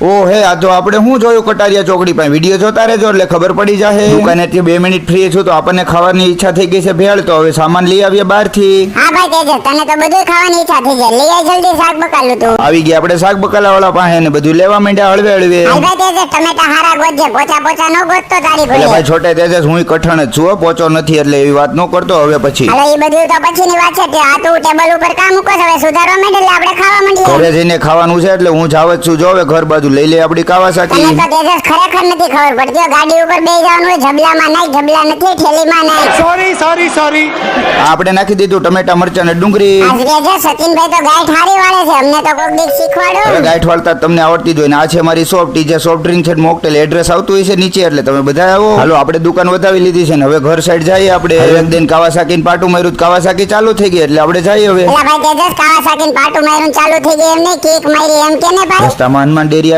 ઓ હે આ તો આપણે શું જોયું કટારિયા ચોકડી પાસે વિડીયો જોતા રહેજો એટલે ખબર પડી જાય. દુકાનેથી 2 મિનિટ ફ્રી છું તો આપણને ખાવાની ઈચ્છા થઈ ગઈ છે ભેળ, તો હવે સામાન લઈ આવીએ બહારથી. હા ભાઈ તેજસ, તને તો બધું ખાવાની ઈચ્છા થઈ જાય. લઈ આય જલ્દી શાક બકાલું તું. આવી ગયા આપણે શાક બકાલા વાળા પાસે ને બધું લેવા માંડ્યા હળવે હળવે. હાલ ભાઈ તેજસ, ટમેટા હારા ગોતજે, પોચા નો ગોતતો તારી એટલે ભૂલે. ભાઈ છોટે તેજસ હું કઠણ જ છું હો, પોચો નથી એટલે એવી વાત ન કરતો હવે પછી. હાલો એ બધું તો પછીની વાત છે. આ તું ટેબલ ઉપર કામ મૂકો છો, હવે સુધારવા માંડ એટલે આપણે ખાવા માંડીએ. ઘરે જઈને ખાવાનું છે એટલે હું જાવ જ છું. જો હવે ઘર બાજુ લઈ લે આપડી કાવાસાકી. તને તો તેજસ ખરેખર નથી ખબર પડતી. ગાડી ઉપર બેસી જવાનું હોય, જબલામાં નાખ, જબલા નથી થેલીમાં નાખ. સોરી આપણે નાખી દીધું ટમેટા મરચાં ને ડુંગળી. આજ તેજસ સચિનભાઈ તો ગાય ઠારી વાળે છે, અમને તો કોક દીક શીખવાડો. હવે ગાંઠ વાળતા તમને આવડતી જ હોય ને. આ છે મારી શોપ ટીજે સોફ્ટ ડ્રિંક છે મોકટેલ. એડ્રેસ આવતું હોય છે નીચે એટલે તમે બધા આવો. હાલો આપણે દુકાન વધાવી લીધી છે ને હવે ઘર સાઈડ જઈએ આપણે. એક દિન કાવાસાકી ને પાટું માર્યું, કાવાસાકી ચાલુ થઈ ગઈ એટલે આપણે જઈએ હવે. એલા ભાઈ તેજસ, કાવાસાકી પાટું માર્યું ચાલુ થઈ ગઈ એમ નહીં, કેક મારી એમ કે ને ભાઈ. રસ્તામાં હનુમાન ડેરી